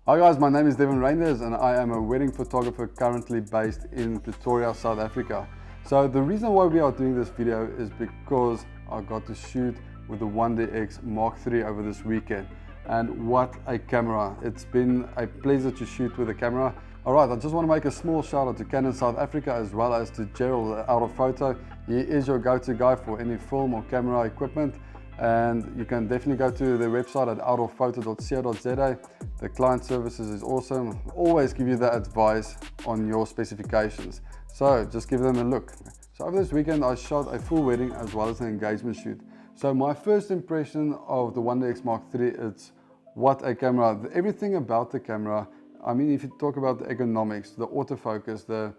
Hi guys, my name is Devin Reinders and I am a wedding photographer currently based in Pretoria, South Africa. So the reason why we are doing this video is because I got to shoot with the 1DX Miii over this weekend. And what a camera. It's been a pleasure to shoot with the camera. Alright, I just want to make a small shout out to Canon South Africa as well as to Gerald out of Photo. He is your go-to guy for any film or camera equipment. And you can definitely go to their website at outofphoto.co.za. The client services is awesome. Always give you the advice on your specifications. So just give them a look. So over this weekend I shot a full wedding as well as an engagement shoot. So my first impression of the 1DX Miii, it's what a camera. Everything about the camera, I mean, if you talk about the ergonomics, the autofocus, the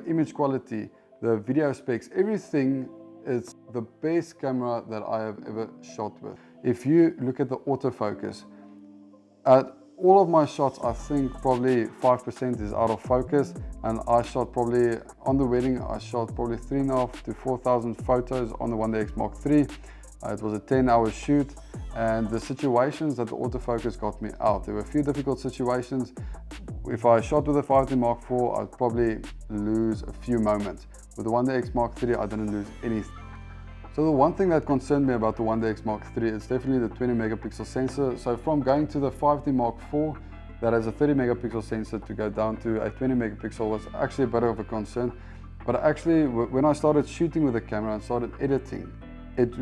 image quality, the video specs, everything is the best camera that I have ever shot with. If you look at the autofocus, at all of my shots, I think probably 5% is out of focus, and I shot probably, on the wedding, I shot probably 3,500 to 4,000 photos on the 1DX Miii. It was a 10-hour shoot, and the situations that the autofocus got me out, there were a few difficult situations. If I shot with a 5D Mark IV, I'd probably lose a few moments. With the 1DX Miii, I didn't lose anything. So the one thing that concerned me about the 1DX Miii is definitely the 20 megapixel sensor. So from going to the 5D Mark IV that has a 30 megapixel sensor to go down to a 20 megapixel was actually a bit of a concern. But actually when I started shooting with the camera and started editing, it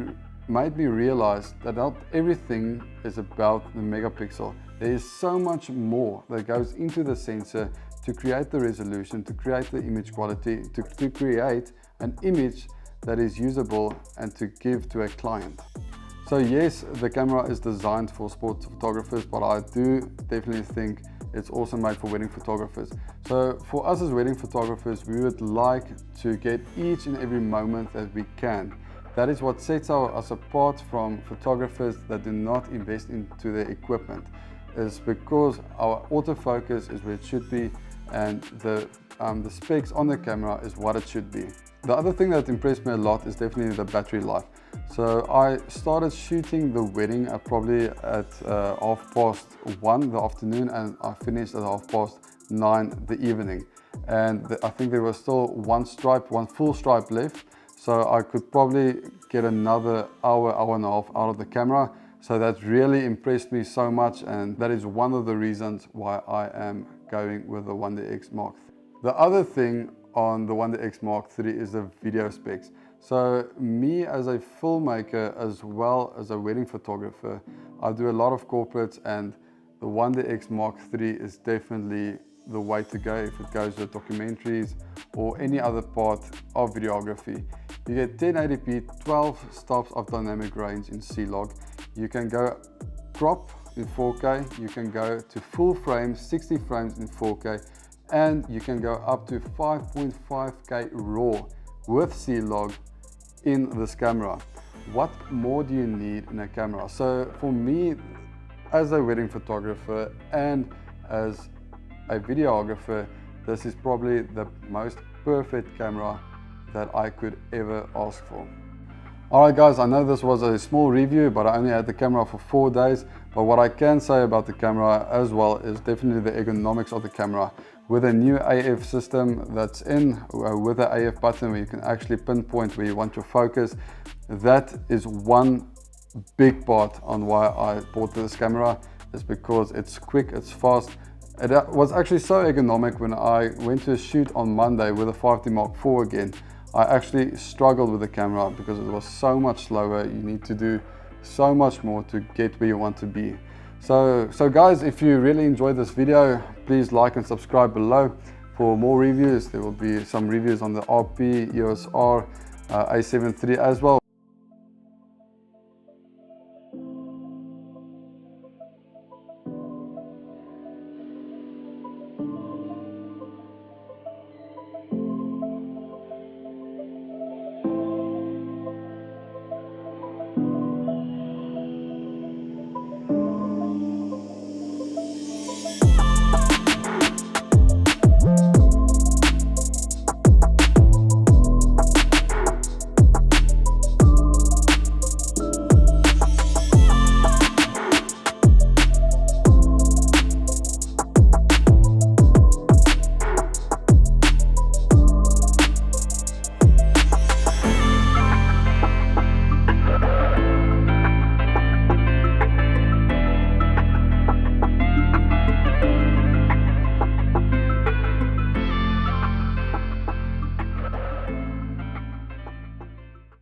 made me realize that not everything is about the megapixel. There is so much more that goes into the sensor to create the resolution, to create the image quality, to create an image that is usable and to give to a client. So yes, the camera is designed for sports photographers, but I do definitely think it's also made for wedding photographers. So for us as wedding photographers, we would like to get each and every moment that we can. That is what sets us apart from photographers that do not invest into their equipment, is because our autofocus is where it should be, and the specs on the camera is what it should be. The other thing that impressed me a lot is definitely the battery life. So I started shooting the wedding at probably at 1:30 in the afternoon, and I finished at 9:30 the evening. And I think there was still one full stripe left. So I could probably get another hour and a half out of the camera. So that really impressed me so much, and that is one of the reasons why I am going with the 1DX Miii. The other thing on the 1DX Miii is the video specs. So me as a filmmaker as well as a wedding photographer, I do a lot of corporates, and the 1DX Miii is definitely the way to go if it goes with documentaries or any other part of videography. You get 1080p, 12 stops of dynamic range in C-Log. You can go crop in 4K, you can go to full frame, 60 frames in 4K, and you can go up to 5.5K RAW with C-Log in this camera. What more do you need in a camera? So for me, as a wedding photographer and as a videographer, this is probably the most perfect camera that I could ever ask for. Alright guys, I know this was a small review, but I only had the camera for 4 days. But what I can say about the camera as well is definitely the ergonomics of the camera. With a new AF system that's in, with the AF button where you can actually pinpoint where you want your focus, that is one big part on why I bought this camera, is because it's quick, it's fast. It was actually so ergonomic when I went to a shoot on Monday with a 5D Mark IV again. I actually struggled with the camera because it was so much slower. You need to do so much more to get where you want to be. So guys, if you really enjoyed this video, please like and subscribe below for more reviews. There will be some reviews on the RP, EOS R, A7 III as well.